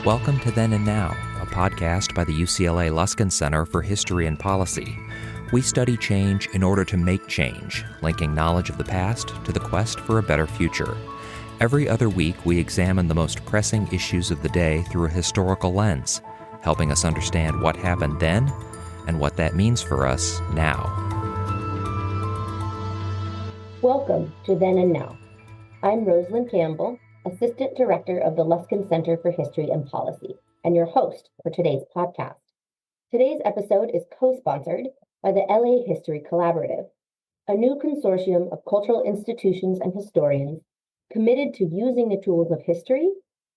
Welcome to Then and Now, a podcast by the UCLA Luskin Center for History and Policy. We study change in order to make change, linking knowledge of the past to the quest for a better future. Every other week, we examine the most pressing issues of the day through a historical lens, helping us understand what happened then and what that means for us now. Welcome to Then and Now. I'm Rosalind Campbell, Assistant Director of the Luskin Center for History and Policy, and your host for today's podcast. Today's episode is co-sponsored by the LA History Collaborative, a new consortium of cultural institutions and historians committed to using the tools of history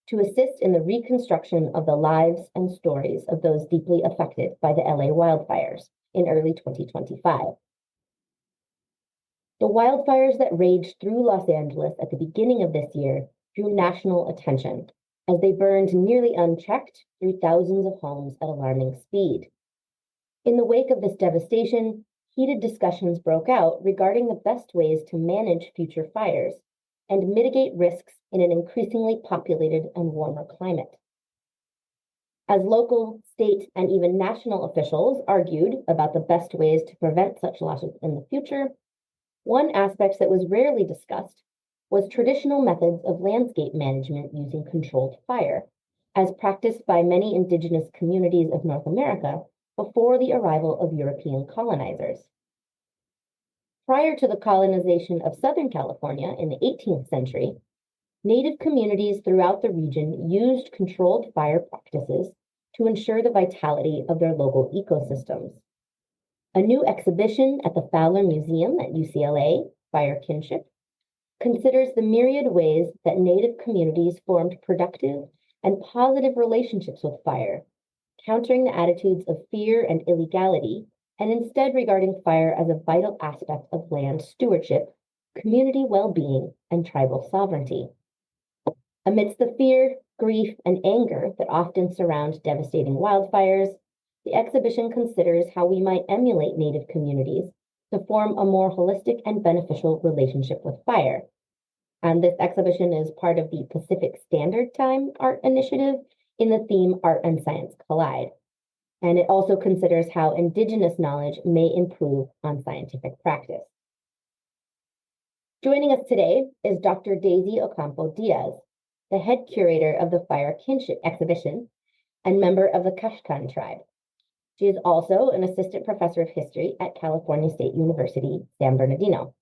to assist in the reconstruction of the lives and stories of those deeply affected by the LA wildfires in early 2025. The wildfires that raged through Los Angeles at the beginning of this year drew national attention as they burned nearly unchecked through thousands of homes at alarming speed. In the wake of this devastation, heated discussions broke out regarding the best ways to manage future fires and mitigate risks in an increasingly populated and warmer climate. As local, state, and even national officials argued about the best ways to prevent such losses in the future, one aspect that was rarely discussed was traditional methods of landscape management using controlled fire, as practiced by many indigenous communities of North America before the arrival of European colonizers. Prior to the colonization of Southern California in the 18th century, Native communities throughout the region used controlled fire practices to ensure the vitality of their local ecosystems. A new exhibition at the Fowler Museum at UCLA, Fire Kinship, considers the myriad ways that Native communities formed productive and positive relationships with fire, countering the attitudes of fear and illegality, and instead regarding fire as a vital aspect of land stewardship, community well-being, and tribal sovereignty. Amidst the fear, grief, and anger that often surround devastating wildfires, the exhibition considers how we might emulate Native communities to form a more holistic and beneficial relationship with fire. And this exhibition is part of the Pacific Standard Time Art Initiative in the theme Art and Science Collide. And it also considers how Indigenous knowledge may improve on scientific practice. Joining us today is Dr. Daisy Ocampo Diaz, the head curator of the Fire Kinship exhibition and member of the Kashkan tribe. She is also an assistant professor of history at California State University, San Bernardino.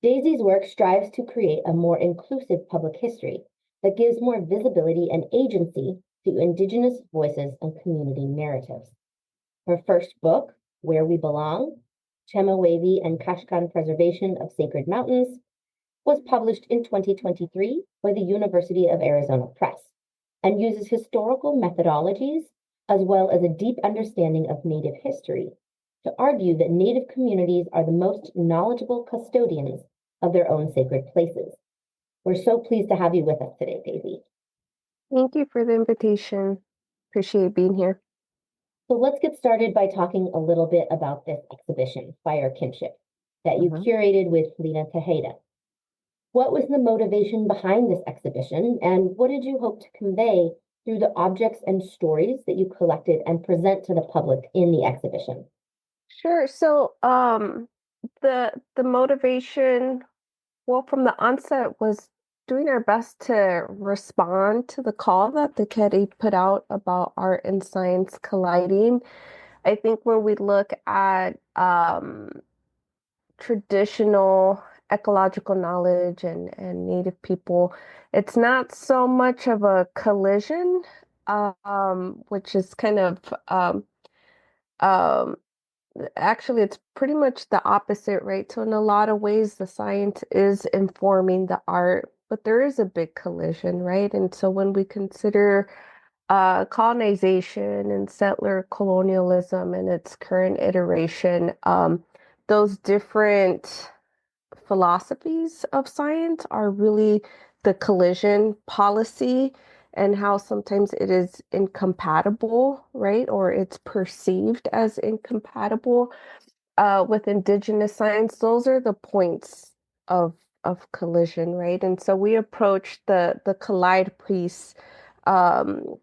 Daisy's work strives to create a more inclusive public history that gives more visibility and agency to Indigenous voices and community narratives. Her first book, Where We Belong, Chemehuevi and Kashkan Preservation of Sacred Mountains, was published in 2023 by the University of Arizona Press and uses historical methodologies as well as a deep understanding of Native history to argue that Native communities are the most knowledgeable custodians of their own sacred places. We're so pleased to have you with us today, Daisy. Thank you for the invitation. Appreciate being here. So let's get started by talking a little bit about this exhibition, Fire Kinship, that you curated with Lena Tejeda. What was the motivation behind this exhibition, and what did you hope to convey through the objects and stories that you collected and present to the public in the exhibition? Sure. So the motivation, well, from the onset was doing our best to respond to the call that the Keri put out about art and science colliding. I think when we look at traditional ecological knowledge and Native people, it's not so much of a collision, which is kind of actually it's pretty much the opposite, right? So in a lot of ways, the science is informing the art, but there is a big collision, right? And so when we consider colonization and settler colonialism in its current iteration, those different philosophies of science are really the collision policy and how sometimes it is incompatible, right? Or it's perceived as incompatible with Indigenous science. Those are the points of collision, right? And so we approach the collide piece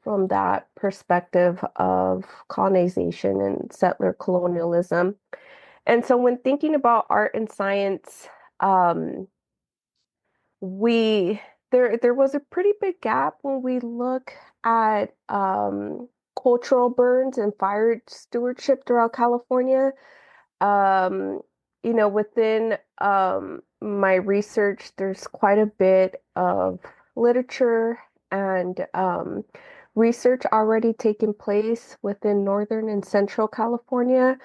from that perspective of colonization and settler colonialism. And so when thinking about art and science, um, we there was a pretty big gap when we look at cultural burns and fire stewardship throughout California. Um, within my research, there's quite a bit of literature and research already taking place within Northern and Central California.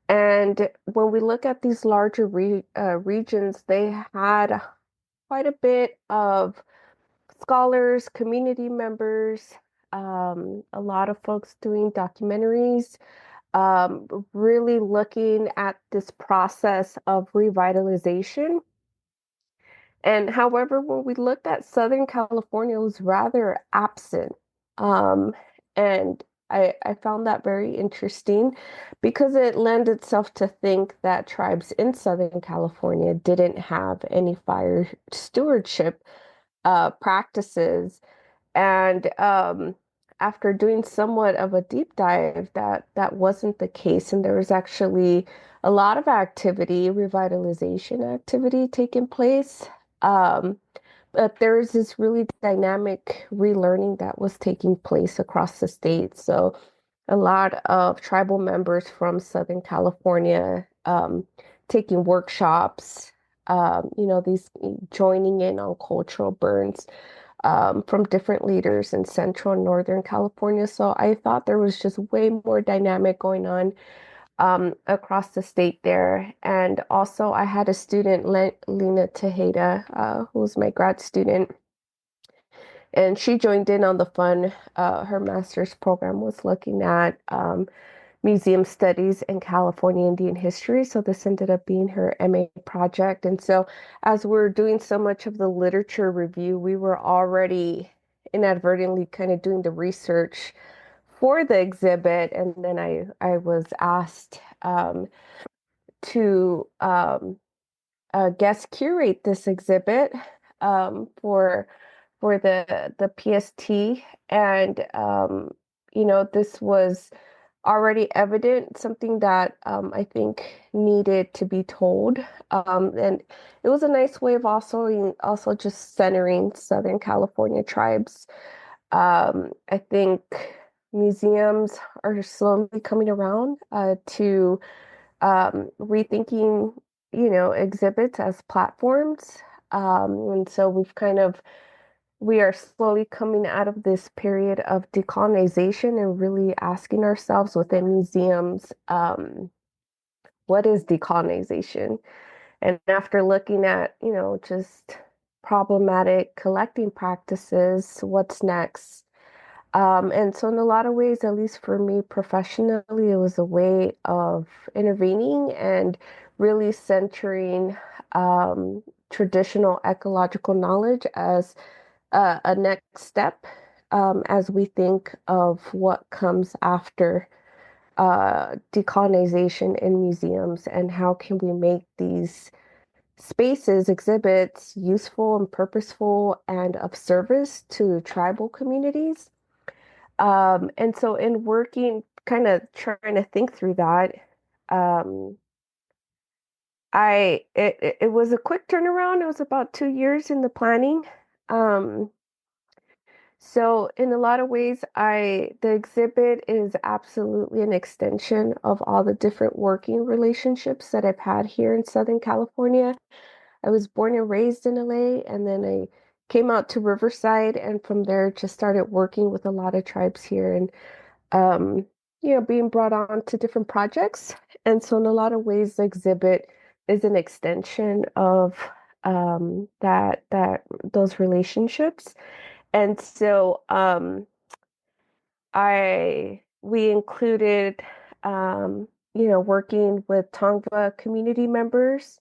And when we look at these larger regions, they had quite a bit of scholars, community members, a lot of folks doing documentaries, really looking at this process of revitalization. And however, when we looked at Southern California, it was rather absent. Um, and I found that very interesting because it lent itself to think that tribes in Southern California didn't have any fire stewardship practices. And after doing somewhat of a deep dive, that wasn't the case, and there was actually a lot of activity, revitalization activity taking place. Um, but there was this really dynamic relearning that was taking place across the state. So a lot of tribal members from Southern California taking workshops, these joining in on cultural burns from different leaders in Central and Northern California. So I thought there was just way more dynamic going on across the state there. And also, I had a student, Lena Tejeda, who was my grad student, and she joined in on the fun. Her master's program was looking at museum studies in California Indian history. So this ended up being her MA project. And so as we're doing so much of the literature review, we were already inadvertently kind of doing the research for the exhibit. And then I was asked to guest curate this exhibit for the PST. And this was already evident, something that I think needed to be told. And it was a nice way of also just centering Southern California tribes. I think museums are slowly coming around to rethinking, exhibits as platforms. And so we are slowly coming out of this period of decolonization and really asking ourselves within museums, what is decolonization? And after looking at, just problematic collecting practices, what's next? And so in a lot of ways, at least for me professionally, it was a way of intervening and really centering traditional ecological knowledge as a next step as we think of what comes after decolonization in museums and how can we make these spaces, exhibits useful and purposeful and of service to tribal communities. And so in working, kind of trying to think through that, um, it was a quick turnaround. It was about 2 years in the planning. Um, So in a lot of ways, the exhibit is absolutely an extension of all the different working relationships that I've had here in Southern California. I was born and raised in LA, and then I came out to Riverside, and from there just started working with a lot of tribes here and um, being brought on to different projects. And so in a lot of ways, the exhibit is an extension of that those relationships. And so we included working with Tongva community members,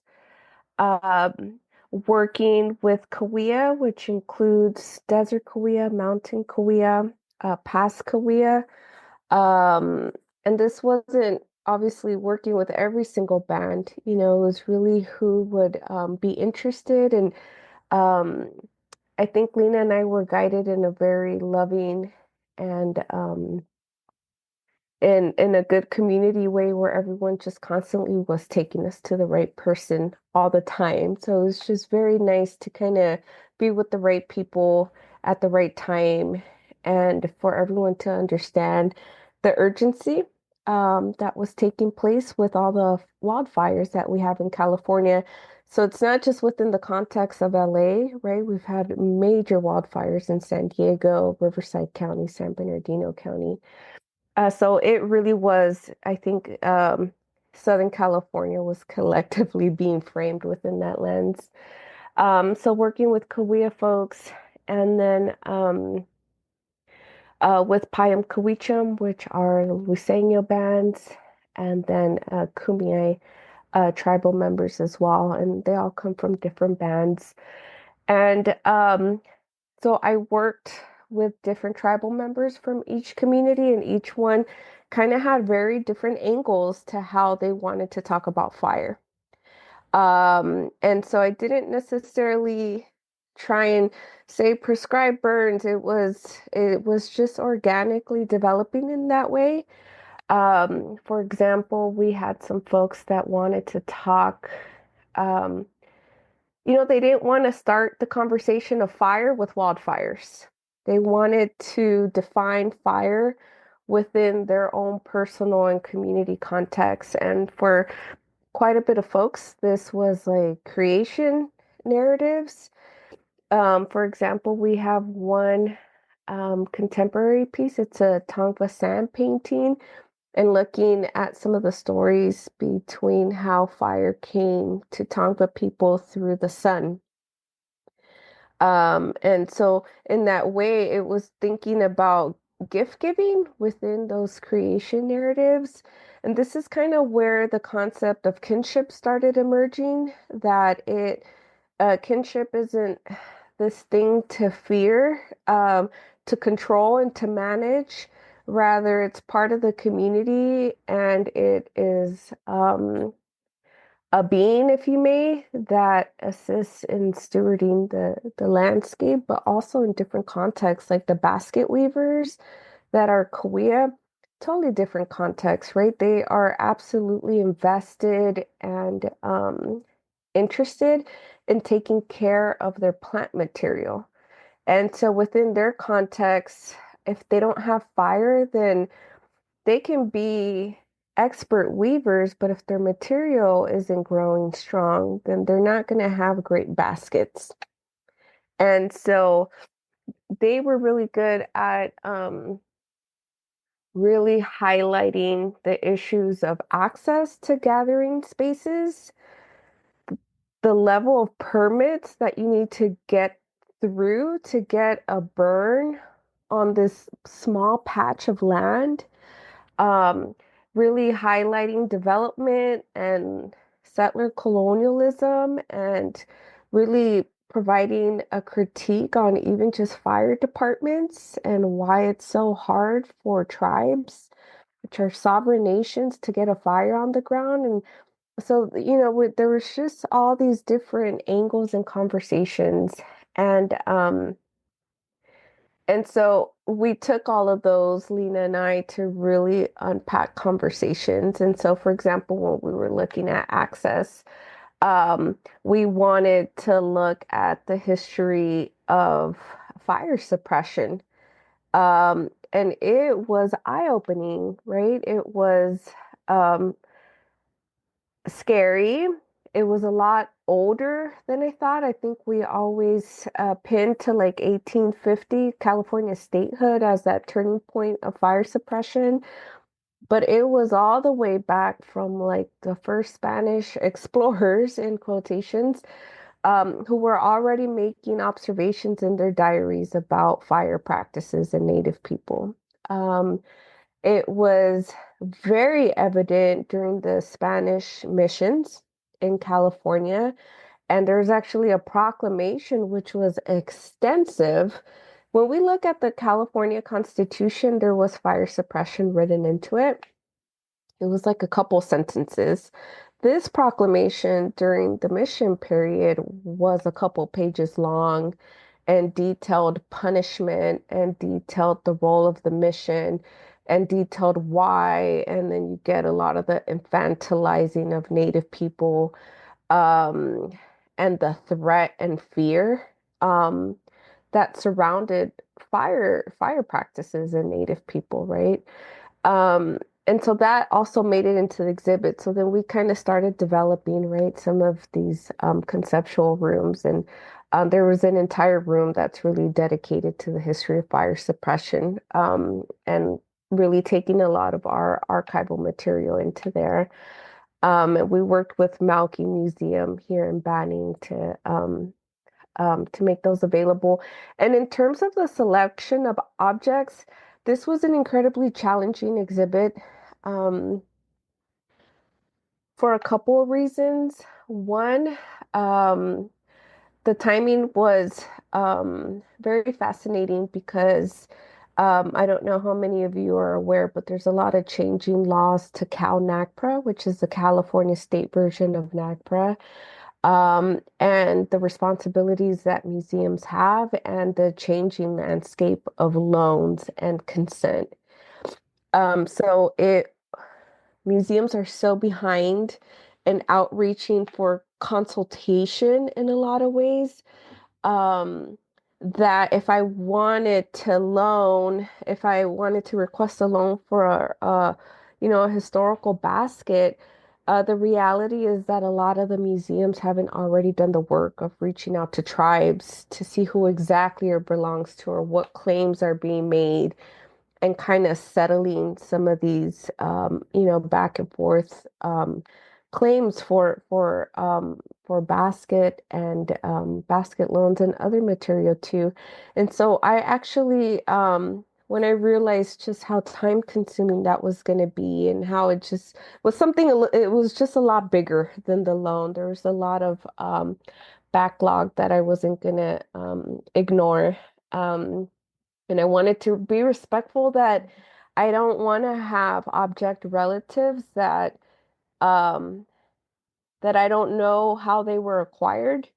um, working with Kauai, which includes Desert Kauai, Mountain Kauai, Pass Kauai. Um, and this wasn't obviously working with every single band, it was really who would be interested and um, I think Lena and I were guided in a very loving and in a good community way where everyone just constantly was taking us to the right person all the time. So it was just very nice to kind of be with the right people at the right time and for everyone to understand the urgency that was taking place with all the wildfires that we have in California. So it's not just within the context of LA, right? We've had major wildfires in San Diego, Riverside County, San Bernardino County. So it really was, I think, Southern California was collectively being framed within that lens. So working with Cahuilla folks and then with Payam Cahuicham, which are Luiseño bands, and then Kumeyaay tribal members as well. And they all come from different bands. And so I worked with different tribal members from each community, and each one kind of had very different angles to how they wanted to talk about fire. And so I didn't necessarily try and say prescribe burns. It was just organically developing in that way. For example, we had some folks that wanted to talk. Um, they didn't want to start the conversation of fire with wildfires. They wanted to define fire within their own personal and community context. And for quite a bit of folks, this was like creation narratives. For example, we have one contemporary piece. It's a Tongva sand painting and looking at some of the stories between how fire came to Tongva people through the sun. And so in that way, it was thinking about gift giving within those creation narratives. And this is kind of where the concept of kinship started emerging, that kinship isn't this thing to fear, to control and to manage. Rather, it's part of the community and it is a being, if you may, that assists in stewarding the landscape, but also in different contexts, like the basket weavers that are Cahuilla, totally different context, right? They are absolutely invested and interested in taking care of their plant material. And so within their context, if they don't have fire, then they can be expert weavers, but if their material isn't growing strong, then they're not going to have great baskets. And so they were really good at really highlighting the issues of access to gathering spaces, the level of permits that you need to get through to get a burn on this small patch of land, um, really highlighting development and settler colonialism and really providing a critique on even just fire departments and why it's so hard for tribes, which are sovereign nations, to get a fire on the ground. And so, there was just all these different angles and conversations. And so we took all of those, Lena and I, to really unpack conversations. And so, for example, when we were looking at access, we wanted to look at the history of fire suppression. And it was eye-opening, right? It was um, scary. It was a lot older than I thought. I think we always pinned to like 1850 California statehood as that turning point of fire suppression. But it was all the way back from like the first Spanish explorers, in quotations, who were already making observations in their diaries about fire practices and Native people. It was very evident during the Spanish missions in California. And there's actually a proclamation which was extensive. When we look at the California Constitution, there was fire suppression written into it. It was like a couple sentences. This proclamation during the mission period was a couple pages long. and detailed punishment and detailed the role of the mission and detailed why. And then you get a lot of the infantilizing of Native people, um, and the threat and fear, um, that surrounded fire practices in Native people, right? Um, and so that also made it into the exhibit. So then we kind of started developing, right, some of these conceptual rooms. And there was an entire room that's really dedicated to the history of fire suppression, and really taking a lot of our archival material into there. And we worked with Malky Museum here in Banning to make those available. And in terms of the selection of objects, this was an incredibly challenging exhibit, um, for a couple of reasons. One, um, the timing was very fascinating because I don't know how many of you are aware, but there's a lot of changing laws to Cal NAGPRA, which is the California state version of NAGPRA, and the responsibilities that museums have and the changing landscape of loans and consent. So it museums are so behind in outreaching for consultation in a lot of ways, um, that if I wanted to request a loan for a historical basket, the reality is that a lot of the museums haven't already done the work of reaching out to tribes to see who exactly it belongs to or what claims are being made, and kind of settling some of these, back and forth, claims for basket and basket loans and other material too. And so I actually, when I realized just how time consuming that was going to be and how it just was something, it was just a lot bigger than the loan. There was a lot of backlog that I wasn't going to ignore. Um, and I wanted to be respectful that I don't want to have object relatives um, that I don't know how they were acquired,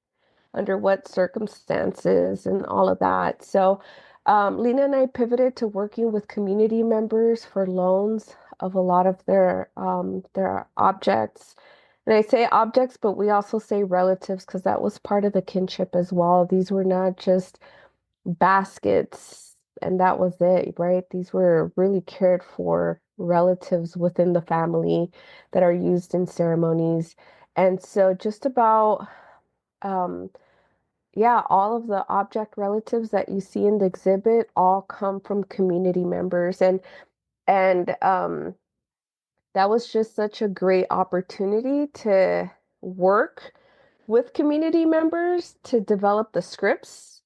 under what circumstances, and all of that. So Lena and I pivoted to working with community members for loans of a lot of their objects. And I say objects, but we also say relatives because that was part of the kinship as well. These were not just baskets, and that was it, right? These were really cared for relatives within the family that are used in ceremonies. And so just about, um, yeah, all of the object relatives that you see in the exhibit all come from community members. And that was just such a great opportunity to work with community members to develop the scripts,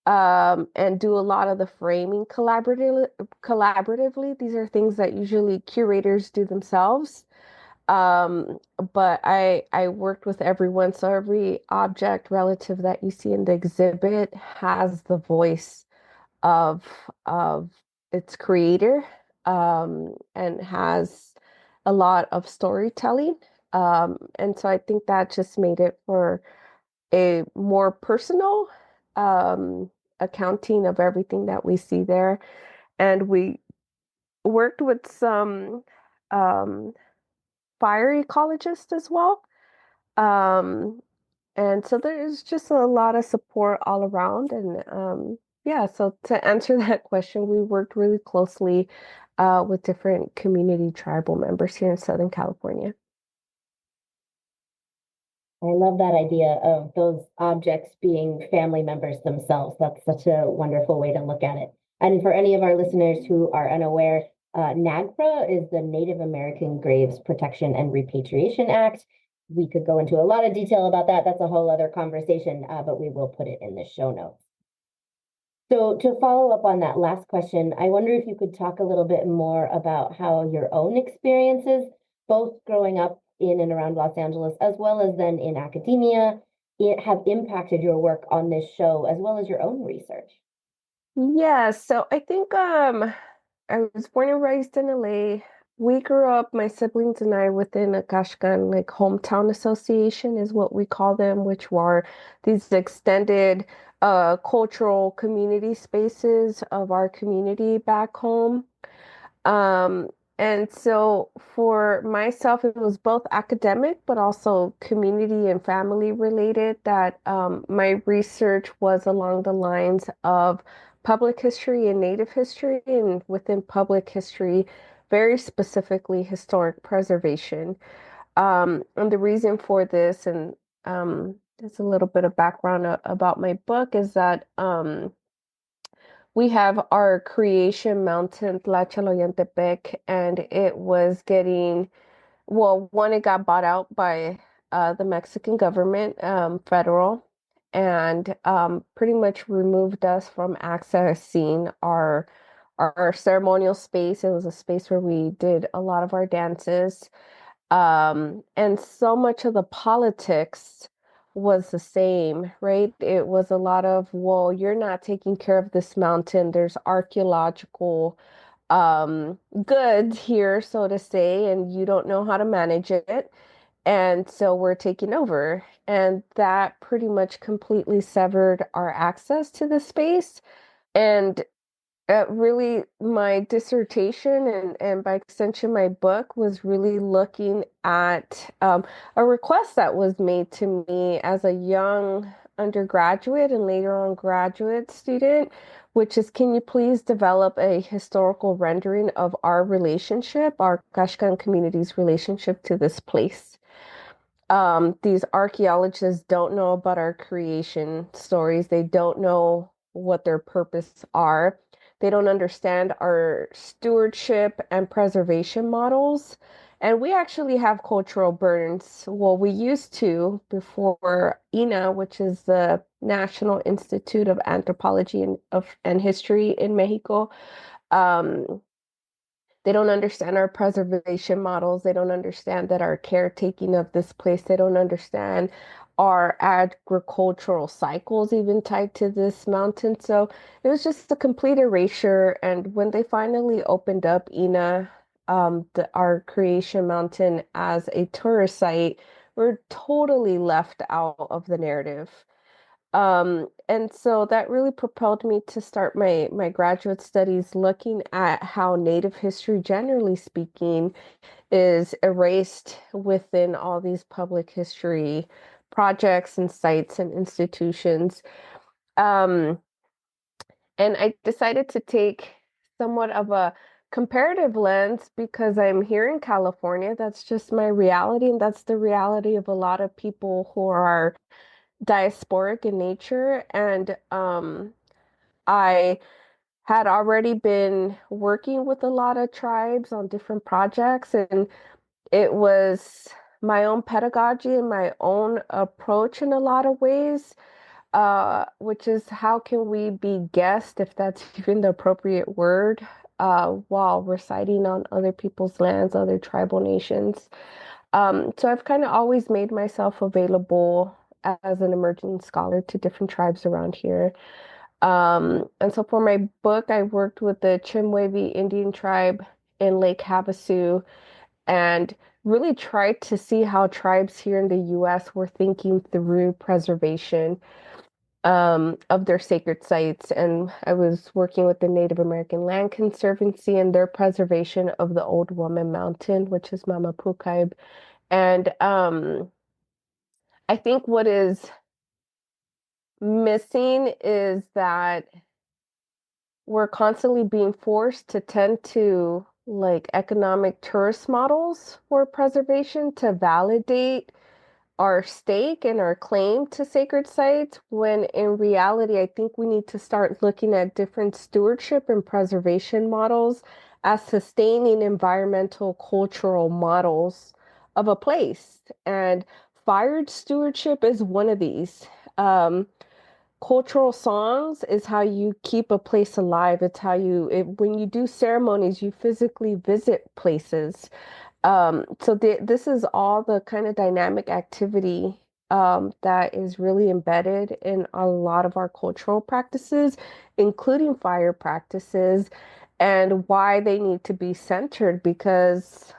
and do a lot of the framing collaboratively. These are things that usually curators do themselves. Um, but I worked with everyone, so every object relative that you see in the exhibit has the voice of of its creator, and has a lot of storytelling. And so I think that just made it for a more personal um, accounting of everything that we see there. And we worked with some um, fire ecologists as well. Um, and so there's just a lot of support all around. And yeah, so to answer that question, we worked really closely with different community tribal members here in Southern California. I love that idea of those objects being family members themselves. That's such a wonderful way to look at it. And for any of our listeners who are unaware, NAGPRA is the Native American Graves Protection and Repatriation Act. We could go into a lot of detail about that. That's a whole other conversation, but we will put it in the show notes. So to follow up on that last question, I wonder if you could talk a little bit more about how your own experiences, both growing up in and around Los Angeles, as well as then in academia, have impacted your work on this show, as well as your own research. Yeah, so I think I was born and raised in LA. we grew up, my siblings and I, within a Kashkan like hometown association is what we call them, which were these extended cultural community spaces of our community back home. Um, and so for myself, it was both academic, but also community and family related that my research was along the lines of public history and Native history, and within public history, very specifically historic preservation. And the reason for this, and there's a little bit of background about my book, is that we have our creation mountain, Tlachaloyantepec, and it was getting, well, one, it got bought out by the Mexican government, federal, and pretty much removed us from accessing our ceremonial space. It was a space where we did a lot of our dances. And so much of the politics was the same, right? It was a lot of, well, you're not taking care of this mountain. There's archaeological goods here, so to say, and you don't know how to manage it. And so we're taking over. And that pretty much completely severed our access to the space. And really, my dissertation and by extension, my book was really looking at a request that was made to me as a young undergraduate and later on graduate student, which is, can you please develop a historical rendering of our relationship, our Kashkan community's relationship to this place? These archaeologists don't know about our creation stories. They don't know what their purpose are. They don't understand our stewardship and preservation models. And we actually have cultural burdens. Well, we used to before INA, which is the National Institute of Anthropology and History in Mexico. Um, they don't understand our preservation models. They don't understand that our caretaking of this place. They don't understand our agricultural cycles, even tied to this mountain. So it was just a complete erasure. And when they finally opened up INA, our creation mountain as a tourist site, we're totally left out of the narrative. And so that really propelled me to start my graduate studies looking at how Native history, generally speaking, is erased within all these public history projects and sites and institutions. Um, and I decided to take somewhat of a comparative lens because I'm here in California. That's just my reality, and that's the reality of a lot of people who are diasporic in nature. And I had already been working with a lot of tribes on different projects, and it was my own pedagogy and my own approach in a lot of ways, which is how can we be guest, if that's even the appropriate word, while residing on other people's lands, other tribal nations. So I've kind of always made myself available as an emerging scholar to different tribes around here. And so for my book, I worked with the Chimwavy Indian tribe in Lake Havasu and really tried to see how tribes here in the US were thinking through preservation of their sacred sites. And I was working with the Native American Land Conservancy and their preservation of the Old Woman Mountain, which is Mamapukaib. And I think what is missing is that we're constantly being forced to tend to like economic tourist models for preservation to validate our stake and our claim to sacred sites, when in reality, I think we need to start looking at different stewardship and preservation models as sustaining environmental cultural models of a place. And fired stewardship is one of these. Cultural songs is how you keep a place alive. It's how when you do ceremonies, you physically visit places. So this is all the kind of dynamic activity that is really embedded in a lot of our cultural practices, including fire practices. and why they need to be centered, because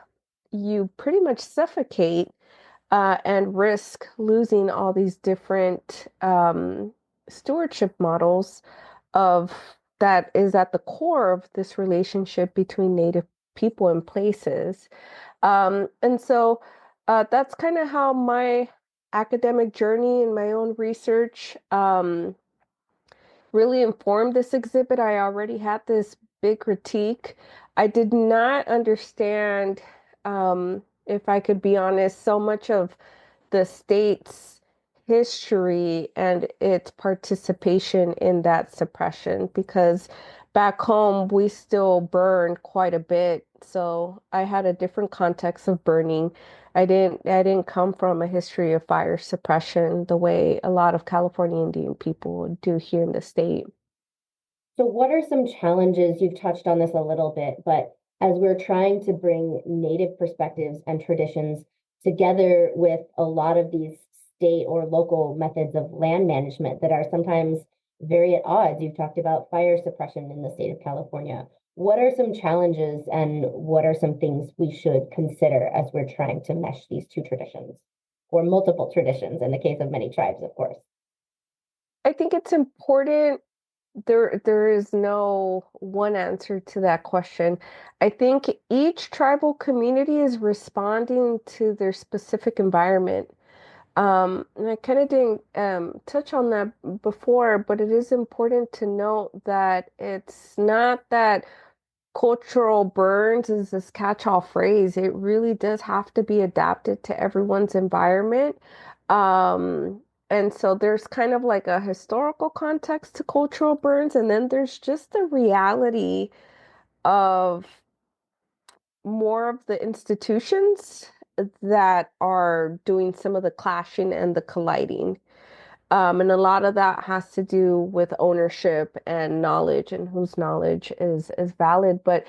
you pretty much suffocate and risk losing all these different stewardship models of that is at the core of this relationship between Native people and places. And so that's kind of how my academic journey and my own research really informed this exhibit. I already had this big critique. I did not understand, if I could be honest, so much of the state's history and its participation in that suppression, because back home we still burn quite a bit. So I had a different context of burning. I didn't come from a history of fire suppression the way a lot of California Indian people do here in the state. So, what are some challenges? You've touched on this a little bit, but as we're trying to bring Native perspectives and traditions together with a lot of these state or local methods of land management that are sometimes very at odds. You've talked about fire suppression in the state of California. What are some challenges and what are some things we should consider as we're trying to mesh these two traditions or multiple traditions in the case of many tribes, of course? I think it's important. There is no one answer to that question. I think each tribal community is responding to their specific environment. And I kind of didn't touch on that before, but it is important to note that it's not that cultural burns is this catch-all phrase. It really does have to be adapted to everyone's environment. Um, and so there's kind of like a historical context to cultural burns, and then there's just the reality of more of the institutions that are doing some of the clashing and the colliding. And a lot of that has to do with ownership and knowledge and whose knowledge is valid. But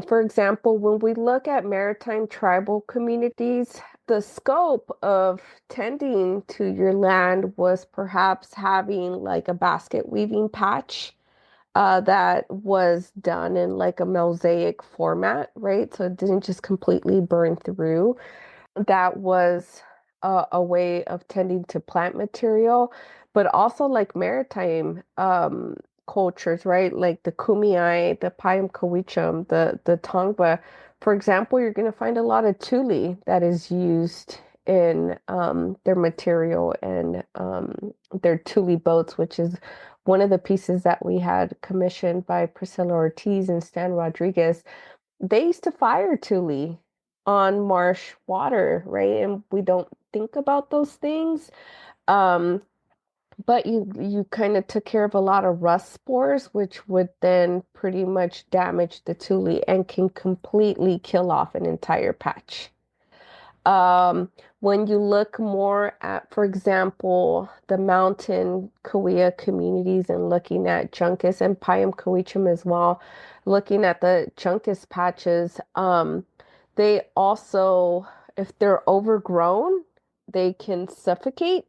for example, when we look at maritime tribal communities, the scope of tending to your land was perhaps having like a basket weaving patch that was done in like a mosaic format, right? So it didn't just completely burn through. That was a way of tending to plant material, but also like maritime cultures, right? Like the Kumeyaay, the Payam the Tongva. For example, you're going to find a lot of tule that is used in their material and their tule boats, which is one of the pieces that we had commissioned by Priscilla Ortiz and Stan Rodriguez. They used to fire tule on marsh water, right? And we don't think about those things. Um, but you kind of took care of a lot of rust spores, which would then pretty much damage the tule and can completely kill off an entire patch. When you look more at, for example, the mountain Cahuilla communities and looking at Juncus and Payam Cahuichum as well, looking at the Juncus patches, they also, if they're overgrown, they can suffocate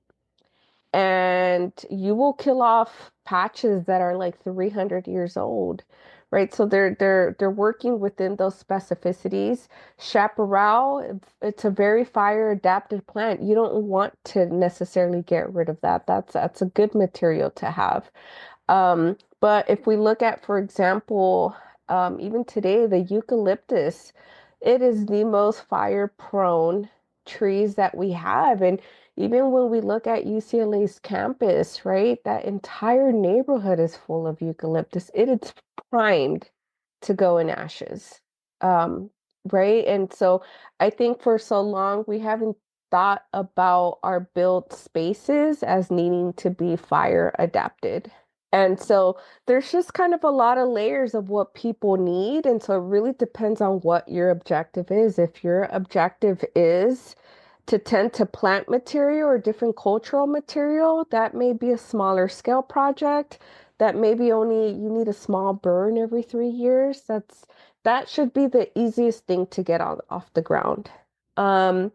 and you will kill off patches that are like 300 years old, right? So they're working within those specificities. Chaparral, it's a very fire adapted plant. You don't want to necessarily get rid of that. That's a good material to have. But if we look at, for example, even today, the eucalyptus, it is the most fire prone trees that we have. And even when we look at UCLA's campus, right, that entire neighborhood is full of eucalyptus. It is primed to go in ashes. Um, right. And so I think for so long we haven't thought about our built spaces as needing to be fire adapted. And so there's just kind of a lot of layers of what people need. And so it really depends on what your objective is. If your objective is to tend to plant material or different cultural material, that may be a smaller scale project. That maybe only you need a small burn every 3 years. That should be the easiest thing to get off the ground. Um,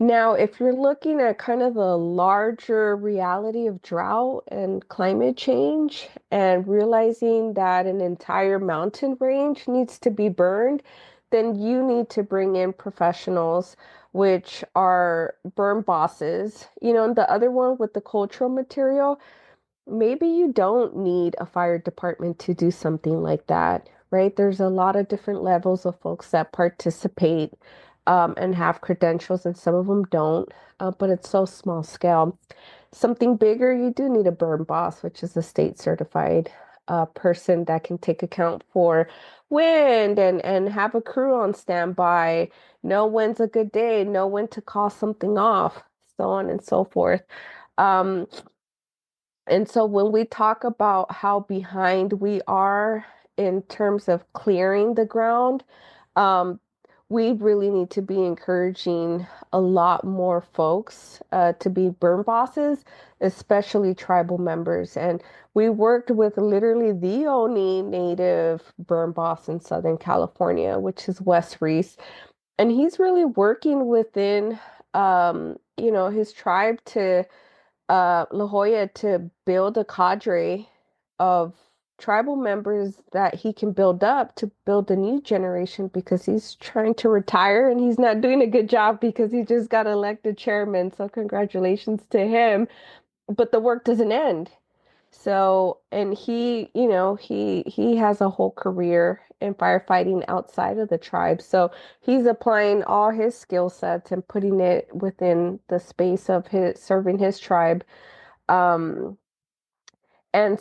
Now, if you're looking at kind of the larger reality of drought and climate change and realizing that an entire mountain range needs to be burned, then you need to bring in professionals, which are burn bosses. And the other one with the cultural material, maybe you don't need a fire department to do something like that, right? There's a lot of different levels of folks that participate and have credentials, and some of them don't, but it's so small scale. Something bigger, you do need a burn boss, which is a state certified person that can take account for wind and have a crew on standby, know when's a good day, know when to call something off, so on and so forth. Um, and so when we talk about how behind we are in terms of clearing the ground, um, we really need to be encouraging a lot more folks to be burn bosses, especially tribal members. And we worked with literally the only native burn boss in Southern California, which is Wes Reese. And he's really working within, his tribe to La Jolla to build a cadre of tribal members that he can build up to build a new generation because he's trying to retire and he's not doing a good job because he just got elected chairman. So congratulations to him. But the work doesn't end. So, and he has a whole career in firefighting outside of the tribe. So he's applying all his skill sets and putting it within the space of his serving his tribe. um, and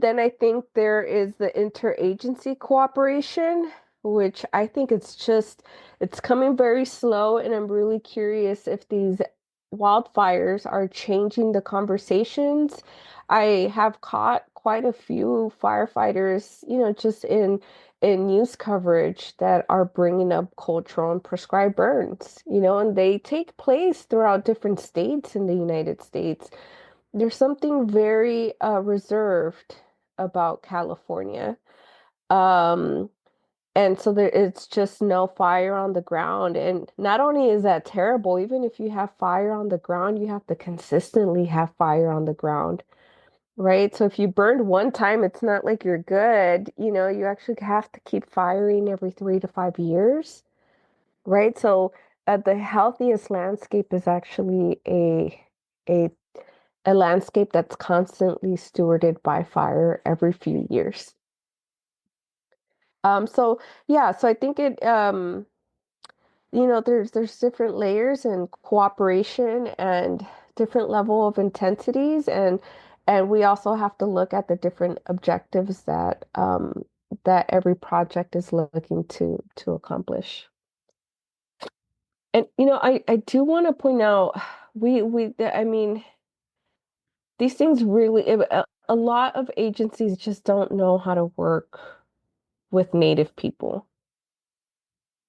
then I think there is the interagency cooperation, which I think it's coming very slow. And I'm really curious if these wildfires are changing the conversations. I have caught quite a few firefighters, just in news coverage that are bringing up cultural and prescribed burns, and they take place throughout different states in the United States. There's something very reserved about California. Um, and so it's just no fire on the ground. And not only is that terrible, even if you have fire on the ground, you have to consistently have fire on the ground, right? So if you burned one time, it's not like you're good. You actually have to keep firing every 3 to 5 years, right? So the healthiest landscape is actually a a landscape that's constantly stewarded by fire every few years. So yeah, so I think there's different layers and cooperation and different level of intensities, and we also have to look at the different objectives that every project is looking to accomplish. And I do want to point out I mean these things really, a lot of agencies just don't know how to work with Native people.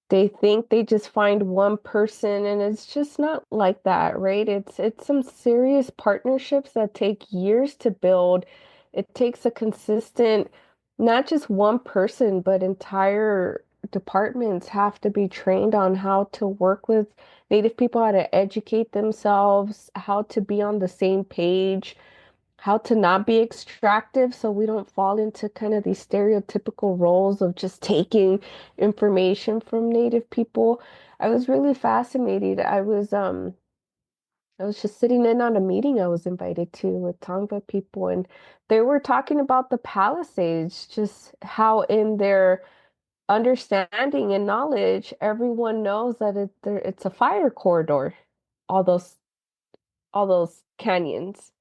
They think they just find one person, and it's just not like that, right? It's some serious partnerships that take years to build. It takes a consistent, not just one person, but entire departments have to be trained on how to work with Native people, how to educate themselves, how to be on the same page, how to not be extractive so we don't fall into kind of these stereotypical roles of just taking information from Native people. I was really fascinated. I was just sitting in on a meeting I was invited to with Tongva people, and they were talking about the Palisades, just how in their understanding and knowledge, everyone knows that it's a fire corridor, all those canyons.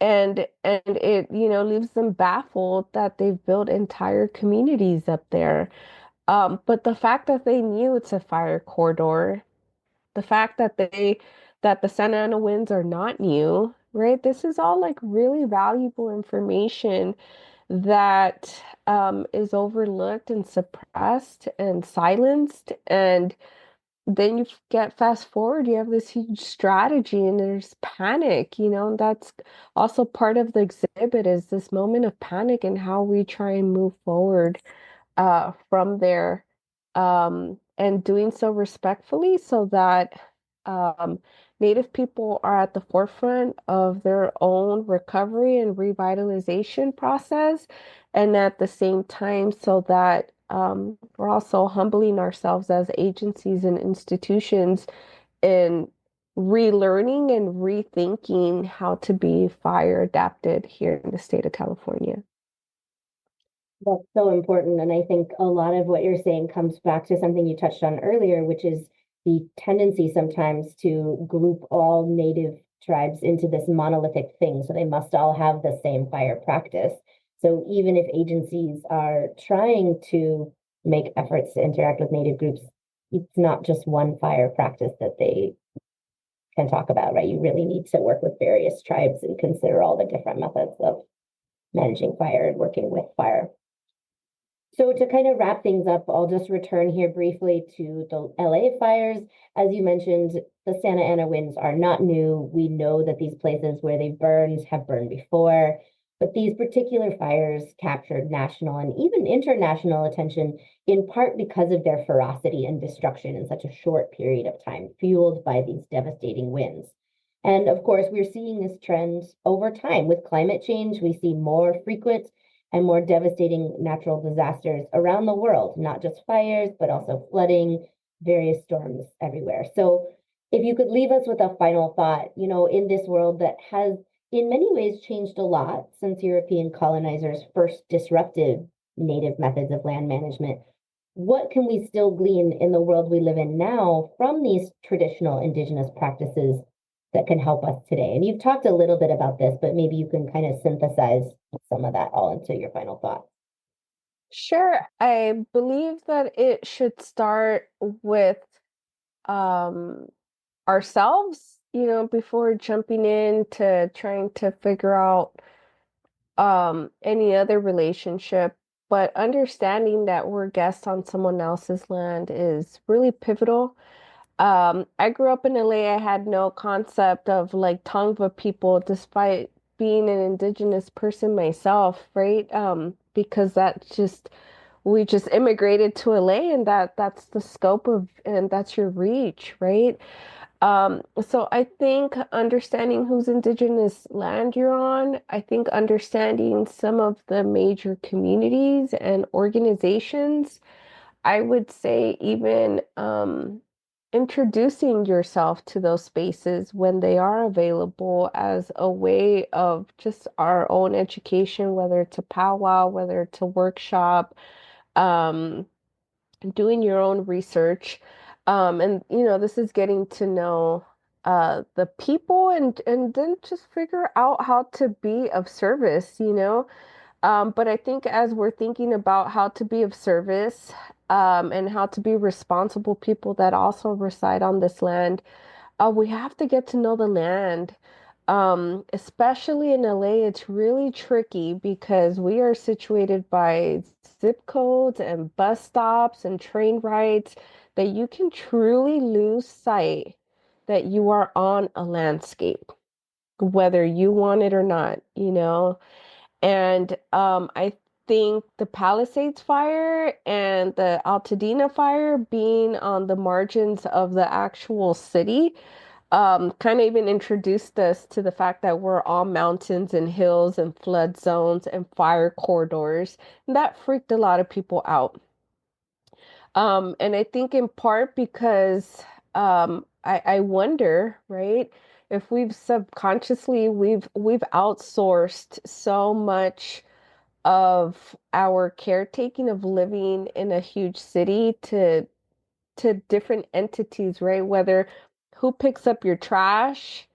And it leaves them baffled that they've built entire communities up there. But the fact that they knew it's a fire corridor, the fact that the Santa Ana winds are not new, right? This is all like really valuable information that is overlooked and suppressed and silenced. And then you get fast forward, you have this huge strategy and there's panic, and that's also part of the exhibit is this moment of panic and how we try and move forward from there. and doing so respectfully so that um, Native people are at the forefront of their own recovery and revitalization process, and at the same time, so that we're also humbling ourselves as agencies and institutions in relearning and rethinking how to be fire adapted here in the state of California. That's so important. And I think a lot of what you're saying comes back to something you touched on earlier, which is the tendency sometimes to group all native tribes into this monolithic thing. So they must all have the same fire practice. So even if agencies are trying to make efforts to interact with native groups, it's not just one fire practice that they can talk about, right? You really need to work with various tribes and consider all the different methods of managing fire and working with fire. So to kind of wrap things up, I'll just return here briefly to the LA fires. As you mentioned, the Santa Ana winds are not new. We know that these places where they burned have burned before, but these particular fires captured national and even international attention in part because of their ferocity and destruction in such a short period of time, fueled by these devastating winds. And of course, we're seeing this trend over time with climate change. We see more frequent and more devastating natural disasters around the world, not just fires, but also flooding, various storms everywhere. So, if you could leave us with a final thought, in this world that has in many ways changed a lot since European colonizers first disrupted native methods of land management, what can we still glean in the world we live in now from these traditional indigenous practices that can help us today? And you've talked a little bit about this, but maybe you can kind of synthesize some of that all into your final thought. Sure. I believe that it should start with um, ourselves, before jumping into trying to figure out any other relationship. But understanding that we're guests on someone else's land is really pivotal. I grew up in LA. I had no concept of like Tongva people, despite being an indigenous person myself, right? Because we just immigrated to LA, and that's the scope of, and that's your reach, right? So I think understanding whose indigenous land you're on, I think understanding some of the major communities and organizations, I would say even introducing yourself to those spaces when they are available as a way of just our own education, whether it's a powwow, whether it's a workshop, um, doing your own research. And this is getting to know the people and then just figure out how to be of service. But I think as we're thinking about how to be of service, and how to be responsible people that also reside on this land, we have to get to know the land. Especially in LA, it's really tricky because we are situated by zip codes and bus stops and train rides that you can truly lose sight that you are on a landscape, whether you want it or not. And I think the Palisades fire and the Altadena fire being on the margins of the actual city kind of even introduced us to the fact that we're all mountains and hills and flood zones and fire corridors. And that freaked a lot of people out. And I think in part because I wonder, right, if we've outsourced so much of our caretaking of living in a huge city to different entities, right? Whether who picks up your trash,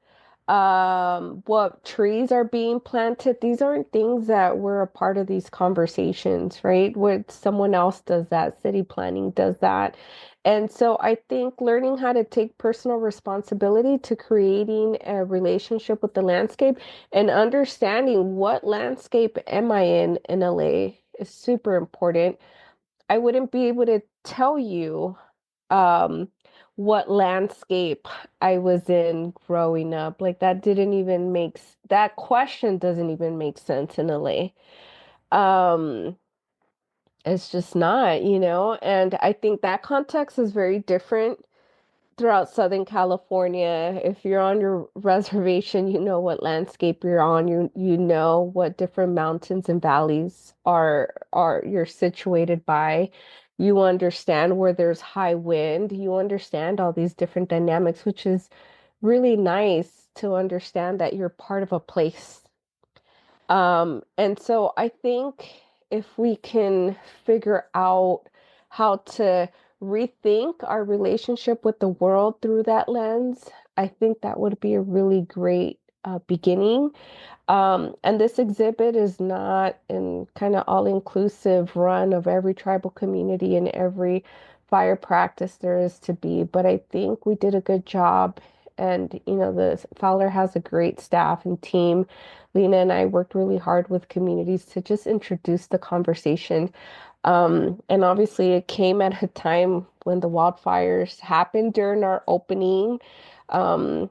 what trees are being planted. These aren't things that were a part of these conversations, right? Where someone else does that, city planning does that. And so I think learning how to take personal responsibility to creating a relationship with the landscape and understanding what landscape am I in LA is super important. I wouldn't be able to tell you um what landscape I was in growing up. Like that question doesn't even make sense in LA. Um It's just not, and I think that context is very different throughout Southern California. If you're on your reservation, you know what landscape you're on. You know what different mountains and valleys are you're situated by. You understand where there's high wind. You understand all these different dynamics, which is really nice to understand that you're part of a place. And so I think if we can figure out how to rethink our relationship with the world through that lens, I think that would be a really great beginning. And this exhibit is not in kind of all-inclusive run of every tribal community and every fire practice there is to be, but I think we did a good job. And, the Fowler has a great staff and team. Lena and I worked really hard with communities to just introduce the conversation. And obviously, it came at a time when the wildfires happened during our opening. Um,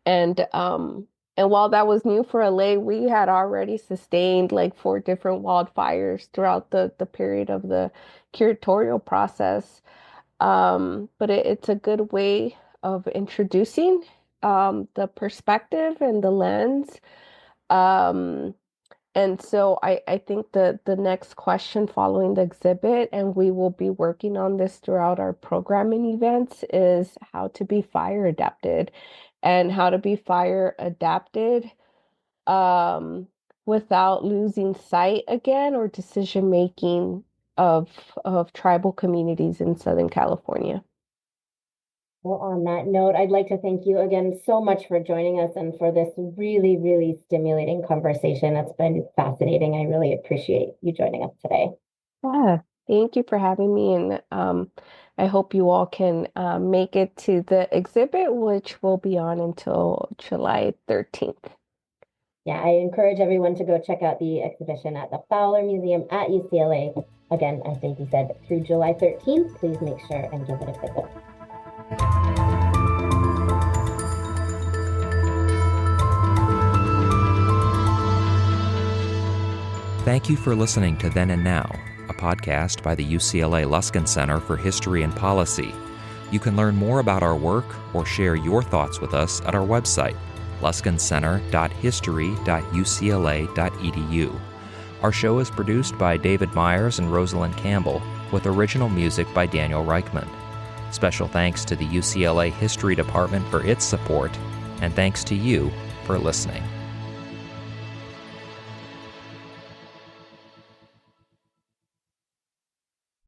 and um, and while that was new for LA, we had already sustained like 4 different wildfires throughout the period of the curatorial process. But it's a good way of introducing the perspective and the lens. Um, and so I think the next question following the exhibit, and we will be working on this throughout our programming events, is how to be fire adapted and how to be fire adapted um, without losing sight again or decision making of tribal communities in Southern California. Well, on that note, I'd like to thank you again so much for joining us and for this really, really stimulating conversation. It's been fascinating. I really appreciate you joining us today. Yeah, thank you for having me. And I hope you all can make it to the exhibit, which will be on until July 13th. Yeah, I encourage everyone to go check out the exhibition at the Fowler Museum at UCLA. Again, as Daisy said, through July 13th. Please make sure and give it a visit. Thank you for listening to Then and Now, a podcast by the UCLA Luskin Center for History and Policy. You can learn more about our work or share your thoughts with us at our website, luskincenter.history.ucla.edu. Our show is produced by David Myers and Rosalind Campbell, with original music by Daniel Reichman. Special thanks to the UCLA History Department for its support, and thanks to you for listening.